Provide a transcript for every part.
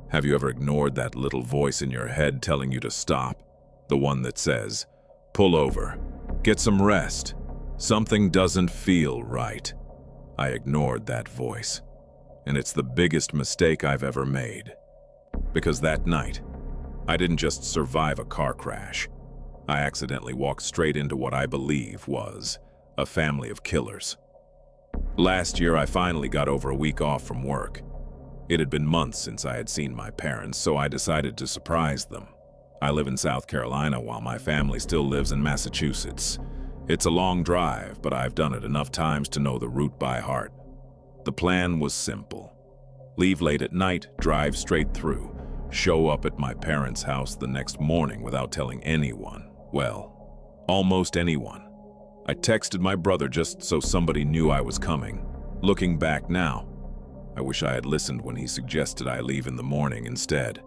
Have you ever ignored that little voice in your head telling you to stop? The one that says, "Pull over, get some rest, something doesn't feel right." I ignored that voice, and it's the biggest mistake I've ever made. Because that night, I didn't just survive a car crash. I accidentally walked straight into what I believe was a family of killers. Last year, I finally got over a week off from work. It had been months since I had seen my parents, so I decided to surprise them. I live in South Carolina while my family still lives in Massachusetts. It's a long drive, but I've done it enough times to know the route by heart. The plan was simple. Leave late at night, drive straight through, show up at my parents' house the next morning without telling anyone. Well, almost anyone. I texted my brother just so somebody knew I was coming. Looking back now, I wish I had listened when he suggested I leave in the morning instead.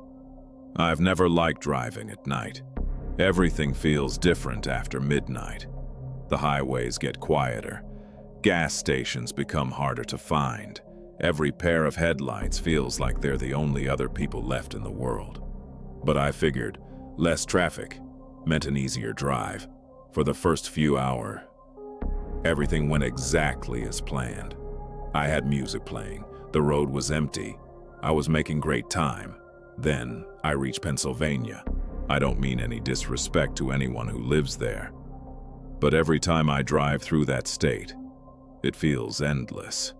I've never liked driving at night. Everything feels different after midnight. The highways get quieter. Gas stations become harder to find. Every pair of headlights feels like they're the only other people left in the world. But I figured less traffic meant an easier drive. For the first few hours, everything went exactly as planned. I had music playing. The road was empty. I was making great time. Then I reached Pennsylvania. I don't mean any disrespect to anyone who lives there, but every time I drive through that state, it feels endless.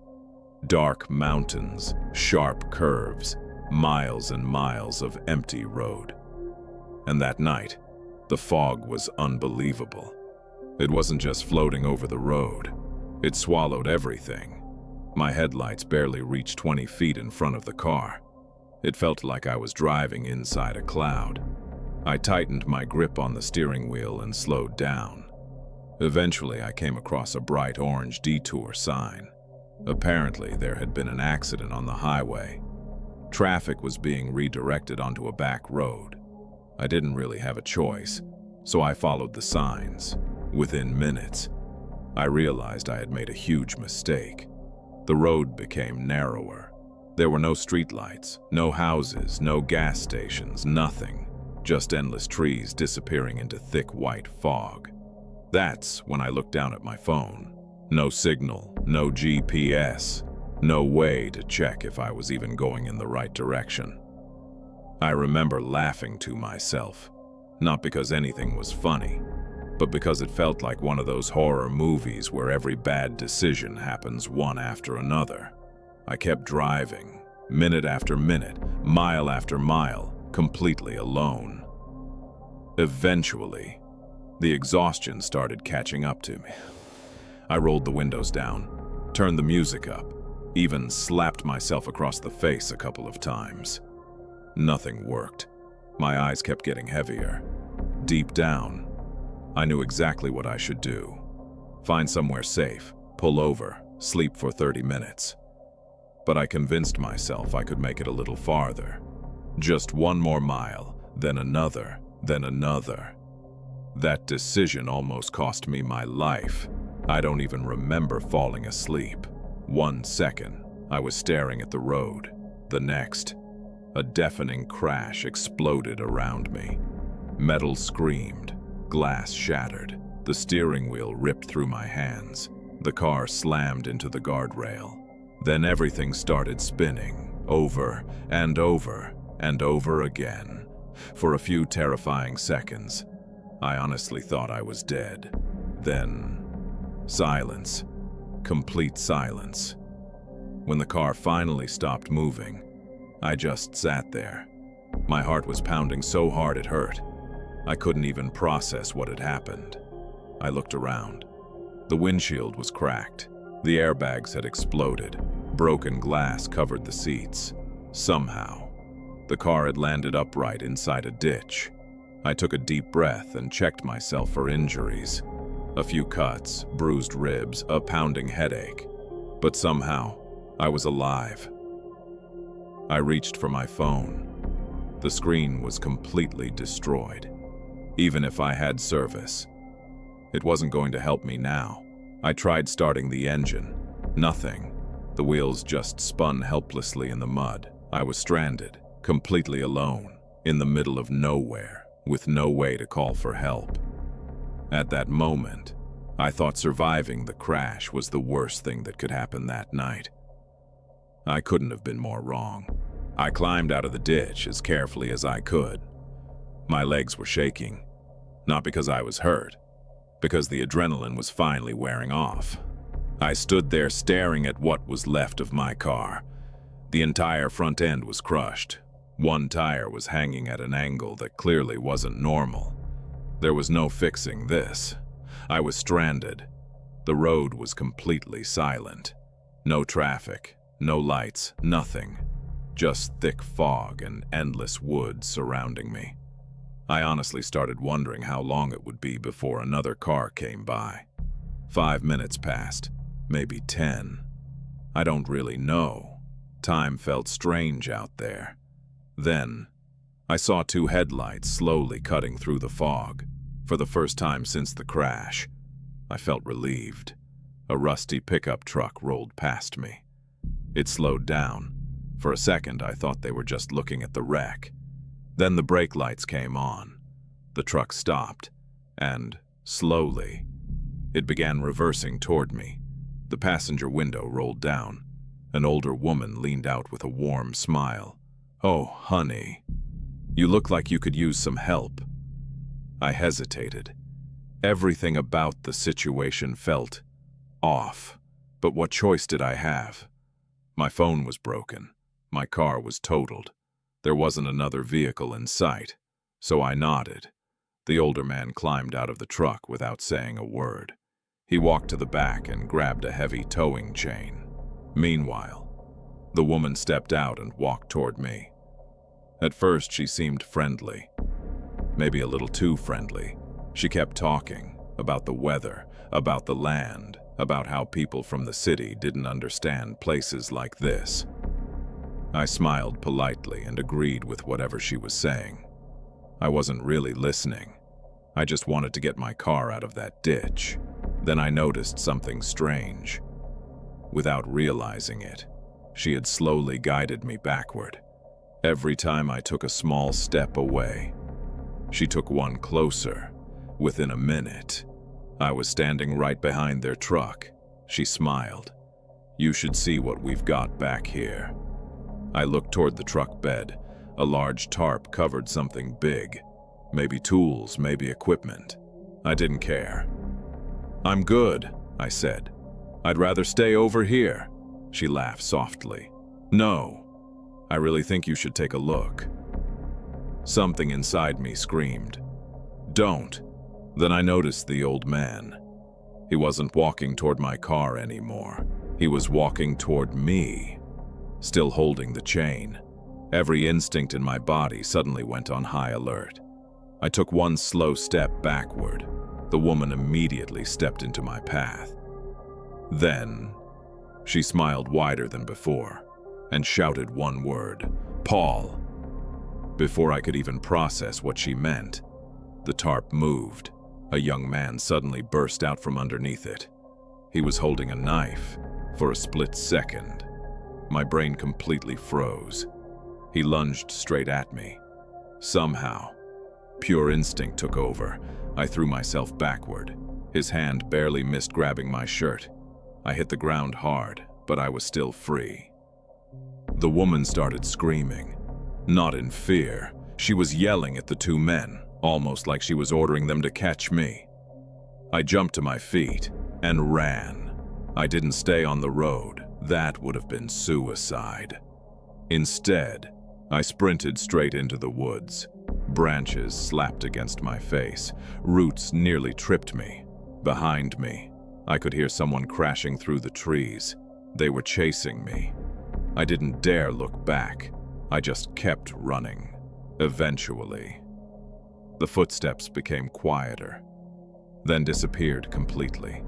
Dark mountains, sharp curves, miles and miles of empty road. And that night, the fog was unbelievable. It wasn't just floating over the road. It swallowed everything. My headlights barely reached 20 feet in front of the car. It felt like I was driving inside a cloud. I tightened my grip on the steering wheel and slowed down. Eventually, I came across a bright orange detour sign. Apparently, there had been an accident on the highway. Traffic was being redirected onto a back road. I didn't really have a choice, so I followed the signs. Within minutes, I realized I had made a huge mistake. The road became narrower. There were no streetlights, no houses, no gas stations, nothing. Just endless trees disappearing into thick white fog. That's when I looked down at my phone. No signal, no GPS, no way to check if I was even going in the right direction. I remember laughing to myself, not because anything was funny, but because it felt like one of those horror movies where every bad decision happens one after another. I kept driving, minute after minute, mile after mile, completely alone. Eventually, the exhaustion started catching up to me. I rolled the windows down, turned the music up, even slapped myself across the face a couple of times. Nothing worked. My eyes kept getting heavier. Deep down, I knew exactly what I should do. Find somewhere safe, pull over, sleep for 30 minutes. But I convinced myself I could make it a little farther. Just one more mile, then another, then another. That decision almost cost me my life. I don't even remember falling asleep. 1 second, I was staring at the road. The next, a deafening crash exploded around me. Metal screamed, glass shattered, the steering wheel ripped through my hands. The car slammed into the guardrail. Then everything started spinning, over and over and over again. For a few terrifying seconds, I honestly thought I was dead. Then, silence. Complete silence. When the car finally stopped moving, I just sat there. My heart was pounding so hard it hurt. I couldn't even process what had happened. I looked around. The windshield was cracked. The airbags had exploded. Broken glass covered the seats. Somehow, the car had landed upright inside a ditch. I took a deep breath and checked myself for injuries. A few cuts, bruised ribs, a pounding headache. But somehow, I was alive. I reached for my phone. The screen was completely destroyed. Even if I had service, it wasn't going to help me now. I tried starting the engine. Nothing. The wheels just spun helplessly in the mud. I was stranded. completely alone, in the middle of nowhere, with no way to call for help. At that moment, I thought surviving the crash was the worst thing that could happen that night. I couldn't have been more wrong. I climbed out of the ditch as carefully as I could. My legs were shaking, not because I was hurt, because the adrenaline was finally wearing off. I stood there staring at what was left of my car. The entire front end was crushed. One tire was hanging at an angle that clearly wasn't normal. There was no fixing this. I was stranded. The road was completely silent. No traffic, no lights, nothing. Just thick fog and endless woods surrounding me. I honestly started wondering how long it would be before another car came by. 5 minutes passed, maybe 10. I don't really know. Time felt strange out there. Then, I saw 2 headlights slowly cutting through the fog. For the first time since the crash, I felt relieved. A rusty pickup truck rolled past me. It slowed down. For a second, I thought they were just looking at the wreck. Then the brake lights came on. The truck stopped, and, slowly, it began reversing toward me. The passenger window rolled down. An older woman leaned out with a warm smile. "Oh, honey, you look like you could use some help." I hesitated. Everything about the situation felt off. But what choice did I have? My phone was broken. My car was totaled. There wasn't another vehicle in sight, so I nodded. The older man climbed out of the truck without saying a word. He walked to the back and grabbed a heavy towing chain. Meanwhile, the woman stepped out and walked toward me. At first, she seemed friendly. Maybe a little too friendly. She kept talking about the weather, about the land, about how people from the city didn't understand places like this. I smiled politely and agreed with whatever she was saying. I wasn't really listening. I just wanted to get my car out of that ditch. Then I noticed something strange. Without realizing it, she had slowly guided me backward. Every time I took a small step away, she took one closer. Within a minute, I was standing right behind their truck. She smiled. "You should see what we've got back here." I looked toward the truck bed. A large tarp covered something big. Maybe tools, maybe equipment. I didn't care. "I'm good," I said. "I'd rather stay over here." She laughed softly. "No, I really think you should take a look." Something inside me screamed, "Don't." Then I noticed the old man. He wasn't walking toward my car anymore. He was walking toward me, still holding the chain. Every instinct in my body suddenly went on high alert. I took one slow step backward. The woman immediately stepped into my path. Then, she smiled wider than before and shouted one word, "Paul." Before I could even process what she meant, the tarp moved. A young man suddenly burst out from underneath it. He was holding a knife. For a split second, my brain completely froze. He lunged straight at me. Somehow, pure instinct took over. I threw myself backward. His hand barely missed grabbing my shirt. I hit the ground hard, but I was still free. The woman started screaming. Not in fear. She was yelling at the 2 men, almost like she was ordering them to catch me. I jumped to my feet and ran. I didn't stay on the road. That would have been suicide. Instead, I sprinted straight into the woods. Branches slapped against my face. Roots nearly tripped me. Behind me, I could hear someone crashing through the trees. They were chasing me. I didn't dare look back. I just kept running. Eventually, the footsteps became quieter, then disappeared completely.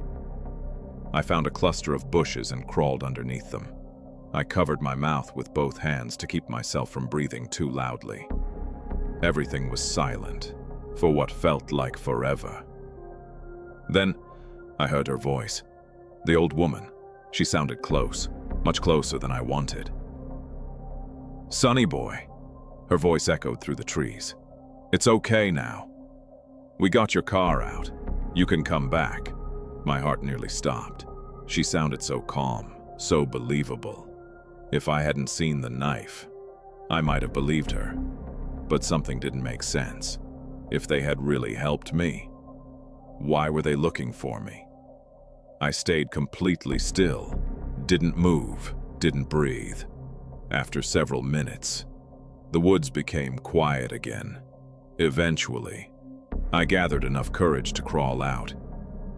I found a cluster of bushes and crawled underneath them. I covered my mouth with both hands to keep myself from breathing too loudly. Everything was silent, for what felt like forever. Then, I heard her voice. The old woman. She sounded close, much closer than I wanted. "Sonny boy, Her voice echoed through the trees. "It's okay now. We got your car out. You can come back." My heart nearly stopped. She sounded so calm, so believable. If I hadn't seen the knife, I might have believed her. But something didn't make sense. If they had really helped me, why were they looking for me? I stayed completely still, didn't move, didn't breathe. After several minutes, the woods became quiet again. Eventually, I gathered enough courage to crawl out.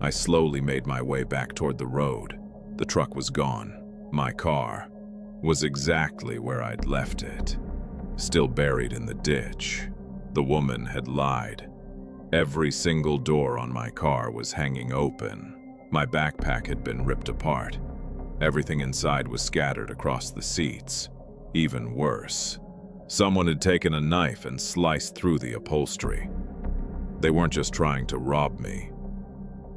I slowly made my way back toward the road. The truck was gone. My car was exactly where I'd left it, still buried in the ditch. The woman had lied. Every single door on my car was hanging open. My backpack had been ripped apart. Everything inside was scattered across the seats. Even worse, someone had taken a knife and sliced through the upholstery. They weren't just trying to rob me.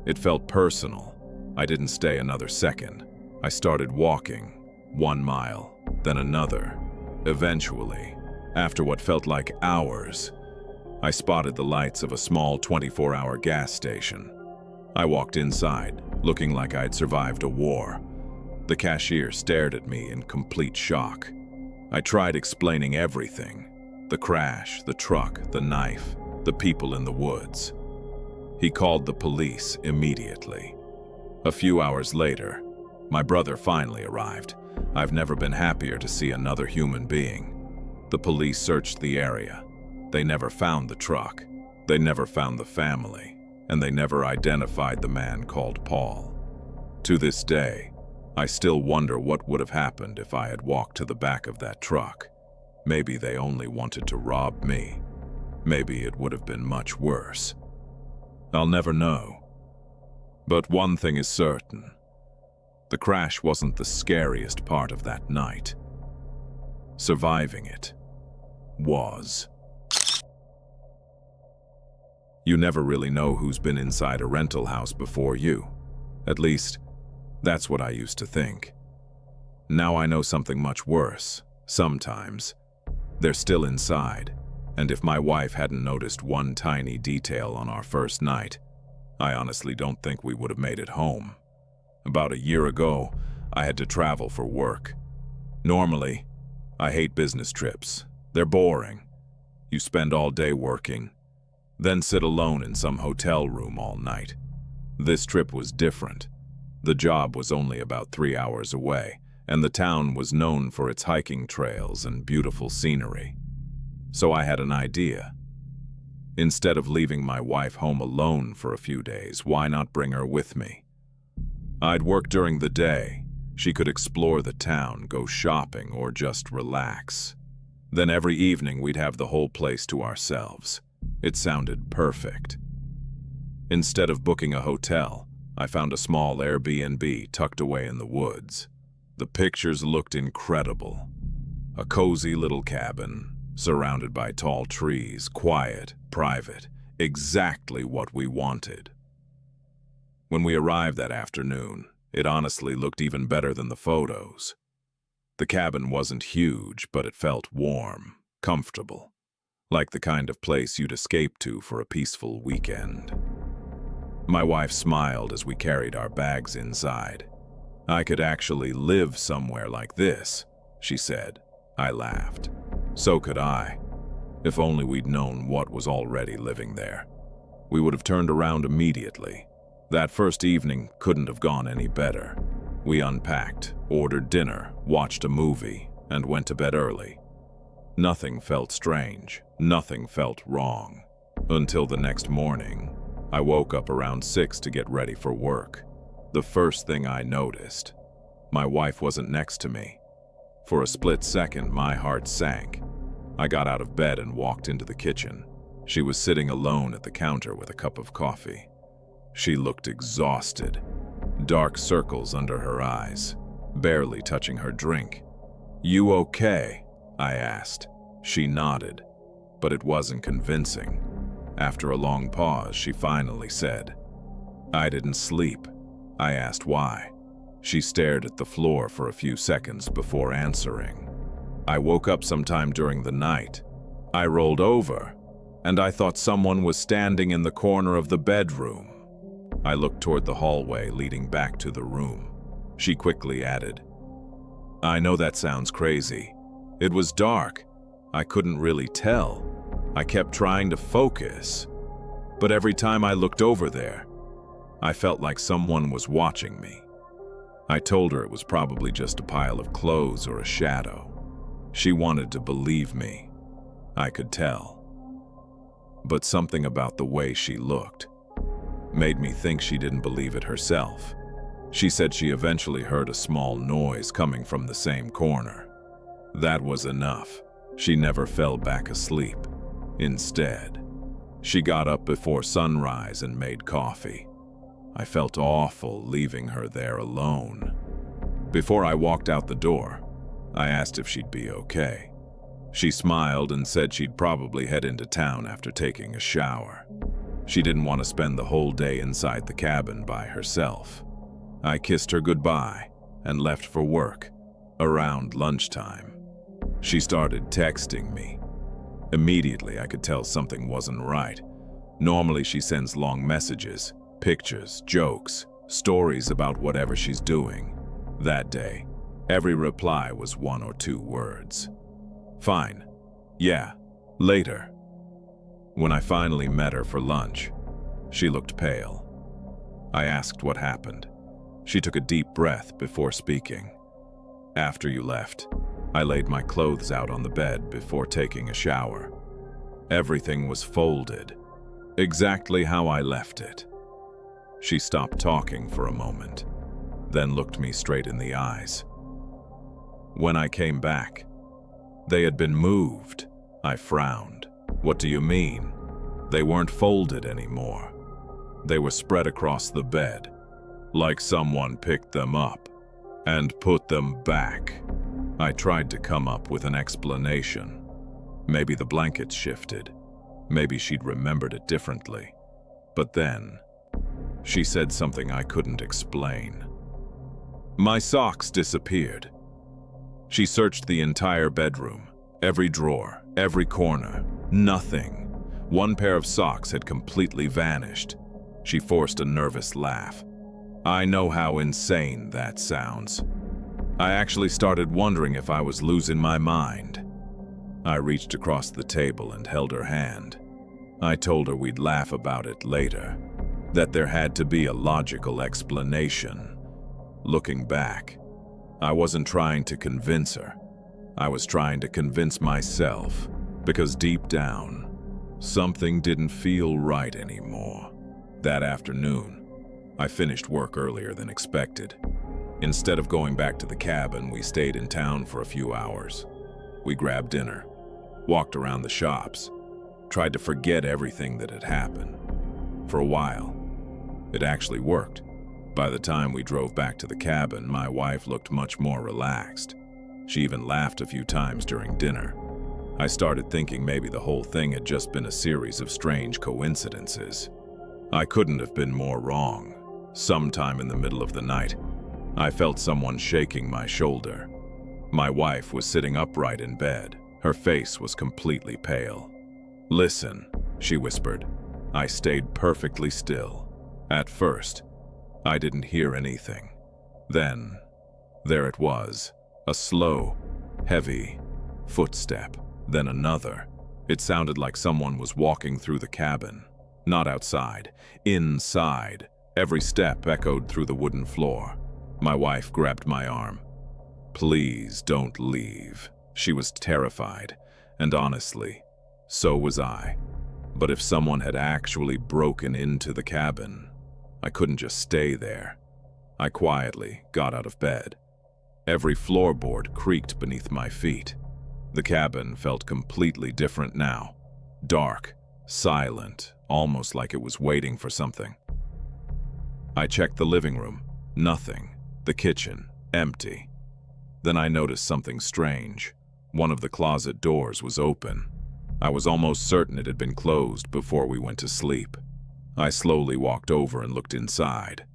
It felt personal. I didn't stay another second. I started walking, 1 mile, then another. Eventually, after what felt like hours, I spotted the lights of a small 24-hour gas station. I walked inside, looking like I'd survived a war. The cashier stared at me in complete shock. I tried explaining everything: the crash, the truck, the knife, the people in the woods. He called the police immediately. A few hours later, my brother finally arrived. I've never been happier to see another human being. The police searched the area. They never found the truck. They never found the family. And they never identified the man called Paul. To this day, I still wonder what would have happened if I had walked to the back of that truck. Maybe they only wanted to rob me. Maybe it would have been much worse. I'll never know. But one thing is certain. The crash wasn't the scariest part of that night. Surviving it was. You never really know who's been inside a rental house before you. At least, that's what I used to think. Now I know something much worse. Sometimes, they're still inside. And if my wife hadn't noticed one tiny detail on our first night, I honestly don't think we would have made it home. About a year ago, I had to travel for work. Normally, I hate business trips. They're boring. You spend all day working, then sit alone in some hotel room all night. This trip was different. The job was only about 3 hours away, and the town was known for its hiking trails and beautiful scenery. So I had an idea. Instead of leaving my wife home alone for a few days, why not bring her with me? I'd work during the day. She could explore the town, go shopping, or just relax. Then every evening we'd have the whole place to ourselves. It sounded perfect. Instead of booking a hotel, I found a small Airbnb tucked away in the woods. The pictures looked incredible. A cozy little cabin, surrounded by tall trees, quiet, private, exactly what we wanted. When we arrived that afternoon, it honestly looked even better than the photos. The cabin wasn't huge, but it felt warm, comfortable, like the kind of place you'd escape to for a peaceful weekend. My wife smiled as we carried our bags inside. "I could actually live somewhere like this," she said. I laughed. So could I. If only we'd known what was already living there. We would have turned around immediately. That first evening couldn't have gone any better. We unpacked, ordered dinner, watched a movie, and went to bed early. Nothing felt strange. Nothing felt wrong. Until the next morning, I woke up around 6 to get ready for work. The first thing I noticed, my wife wasn't next to me. For a split second, my heart sank. I got out of bed and walked into the kitchen. She was sitting alone at the counter with a cup of coffee. She looked exhausted, dark circles under her eyes, barely touching her drink. "You okay?" I asked. She nodded, but it wasn't convincing. After a long pause, she finally said, "I didn't sleep." I asked why. She stared at the floor for a few seconds before answering. "I woke up sometime during the night, I rolled over, and I thought someone was standing in the corner of the bedroom. I looked toward the hallway leading back to the room. She quickly added, "I know that sounds crazy. It was dark. I couldn't really tell. I kept trying to focus. But every time I looked over there, I felt like someone was watching me." I told her it was probably just a pile of clothes or a shadow. She wanted to believe me. I could tell. But something about the way she looked made me think she didn't believe it herself. She said she eventually heard a small noise coming from the same corner. That was enough. She never fell back asleep. Instead, she got up before sunrise and made coffee. I felt awful leaving her there alone. Before I walked out the door, I asked if she'd be okay. She smiled and said she'd probably head into town after taking a shower. She didn't want to spend the whole day inside the cabin by herself. I kissed her goodbye and left for work around lunchtime. She started texting me. Immediately, I could tell something wasn't right. Normally, she sends long messages, pictures, jokes, stories about whatever she's doing. That day, every reply was 1 or 2 words. "Fine. Yeah. Later." When I finally met her for lunch, she looked pale. I asked what happened. She took a deep breath before speaking. "After you left, I laid my clothes out on the bed before taking a shower. Everything was folded, exactly how I left it." She stopped talking for a moment, then looked me straight in the eyes. When I came back, they had been moved. I frowned. "What do you mean?" "They weren't folded anymore. They were spread across the bed, like someone picked them up and put them back." I tried to come up with an explanation. Maybe the blankets shifted. Maybe she'd remembered it differently. But then, she said something I couldn't explain. My socks disappeared. She searched the entire bedroom, every drawer, every corner. Nothing. One pair of socks had completely vanished. She forced a nervous laugh. I know how insane that sounds. I actually started wondering if I was losing my mind. I reached across the table and held her hand. I told her we'd laugh about it later, that there had to be a logical explanation. Looking back, I wasn't trying to convince her. I was trying to convince myself, because deep down, something didn't feel right anymore. That afternoon, I finished work earlier than expected. Instead of going back to the cabin, we stayed in town for a few hours. We grabbed dinner, walked around the shops, tried to forget everything that had happened. For a while, it actually worked. By the time we drove back to the cabin, my wife looked much more relaxed. She even laughed a few times during dinner. I started thinking maybe the whole thing had just been a series of strange coincidences. I couldn't have been more wrong. Sometime in the middle of the night, I felt someone shaking my shoulder. My wife was sitting upright in bed. Her face was completely pale. "Listen," she whispered. I stayed perfectly still. At first, I didn't hear anything. Then, there it was, a slow, heavy footstep, then another. It sounded like someone was walking through the cabin. Not outside, inside. Every step echoed through the wooden floor. My wife grabbed my arm. "Please don't leave." She was terrified, and honestly, so was I. But if someone had actually broken into the cabin, I couldn't just stay there. I quietly got out of bed. Every floorboard creaked beneath my feet. The cabin felt completely different now. Dark, silent, almost like it was waiting for something. I checked the living room. Nothing. The kitchen, empty. Then I noticed something strange. One of the closet doors was open. I was almost certain it had been closed before we went to sleep. I slowly walked over and looked inside.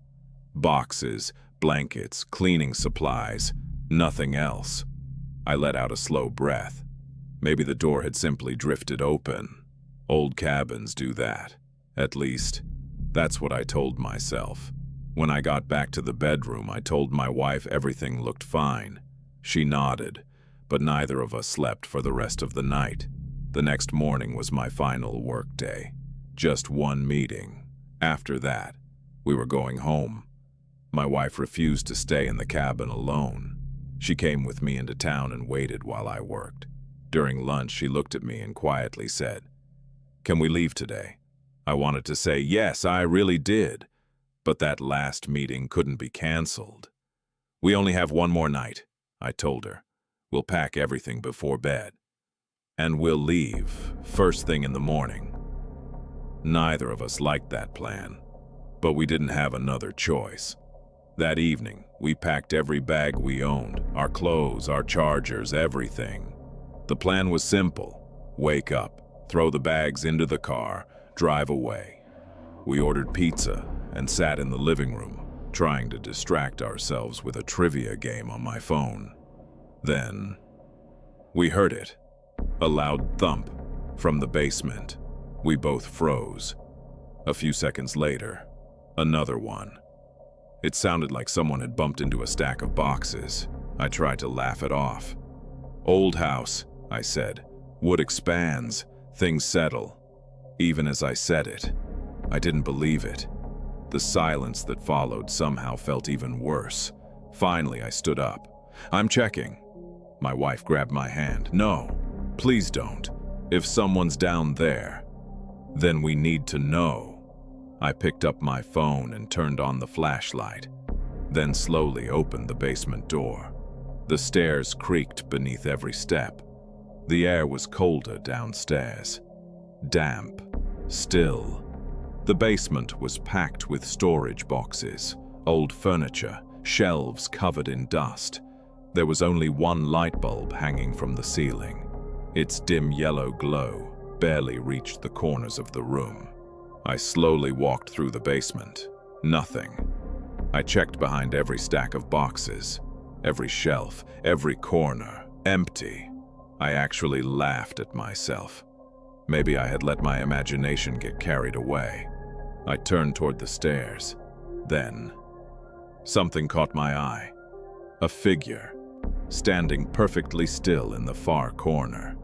Boxes, blankets, cleaning supplies, nothing else. I let out a slow breath. Maybe the door had simply drifted open. Old cabins do that. At least, that's what I told myself. When I got back to the bedroom, I told my wife everything looked fine. She nodded, but neither of us slept for the rest of the night. The next morning was my final work day. Just one meeting. After that, we were going home. My wife refused to stay in the cabin alone. She came with me into town and waited while I worked. During lunch, she looked at me and quietly said, "Can we leave today?" I wanted to say, yes, I really did. But that last meeting couldn't be canceled. "We only have one more night," I told her. "We'll pack everything before bed. And we'll leave first thing in the morning." Neither of us liked that plan, but we didn't have another choice. That evening, we packed every bag we owned, our clothes, our chargers, everything. The plan was simple. Wake up, throw the bags into the car, drive away. We ordered pizza and sat in the living room, trying to distract ourselves with a trivia game on my phone. Then, we heard it. A loud thump from the basement. We both froze. A few seconds later, another one. It sounded like someone had bumped into a stack of boxes. I tried to laugh it off. "Old house," I said. "Wood expands, things settle." Even as I said it, I didn't believe it. The silence that followed somehow felt even worse. Finally, I stood up. "I'm checking." My wife grabbed my hand. "No, please don't. If someone's down there, then we need to know." I picked up my phone and turned on the flashlight, then slowly opened the basement door. The stairs creaked beneath every step. The air was colder downstairs. Damp. Still. The basement was packed with storage boxes, old furniture, shelves covered in dust. There was only one light bulb hanging from the ceiling. Its dim yellow glow barely reached the corners of the room. I slowly walked through the basement. Nothing. I checked behind every stack of boxes, every shelf, every corner. Empty. I actually laughed at myself. Maybe I had let my imagination get carried away. I turned toward the stairs. Then, something caught my eye. A figure, standing perfectly still in the far corner.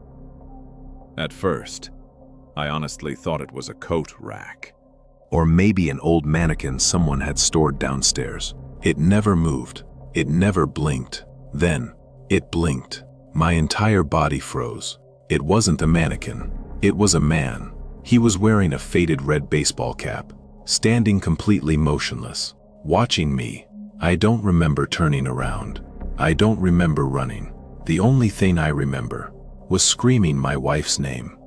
At first, I honestly thought it was a coat rack. Or maybe an old mannequin someone had stored downstairs. It never moved. It never blinked. Then, it blinked. My entire body froze. It wasn't a mannequin. It was a man. He was wearing a faded red baseball cap, standing completely motionless, watching me. I don't remember turning around. I don't remember running. The only thing I remember was screaming my wife's name.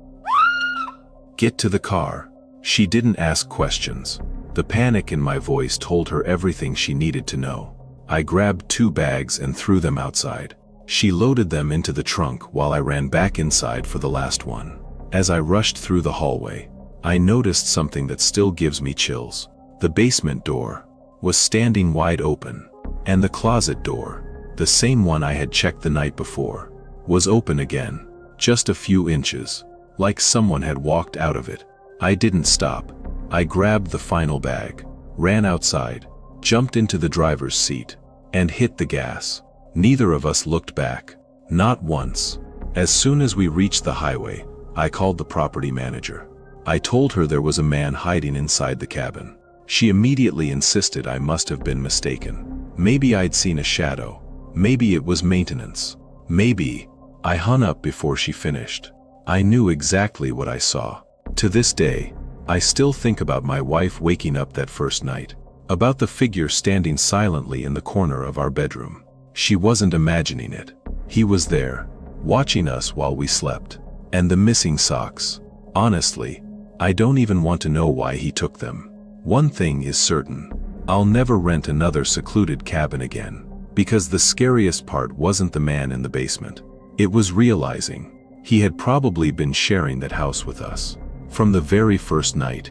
"Get to the car." She didn't ask questions. The panic in my voice told her everything she needed to know. I grabbed 2 bags and threw them outside. She loaded them into the trunk while I ran back inside for the last one. As I rushed through the hallway, I noticed something that still gives me chills. The basement door was standing wide open, and the closet door, the same one I had checked the night before, was open again, just a few inches, like someone had walked out of it. I didn't stop. I grabbed the final bag, ran outside, jumped into the driver's seat, and hit the gas. Neither of us looked back, not once. As soon as we reached the highway, I called the property manager. I told her there was a man hiding inside the cabin. She immediately insisted I must have been mistaken. Maybe I'd seen a shadow. Maybe it was maintenance. Maybe. I hung up before she finished. I knew exactly what I saw. To this day, I still think about my wife waking up that first night, about the figure standing silently in the corner of our bedroom. She wasn't imagining it. He was there, watching us while we slept. And the missing socks. Honestly, I don't even want to know why he took them. One thing is certain. I'll never rent another secluded cabin again, because the scariest part wasn't the man in the basement. It was realizing he had probably been sharing that house with us from the very first night.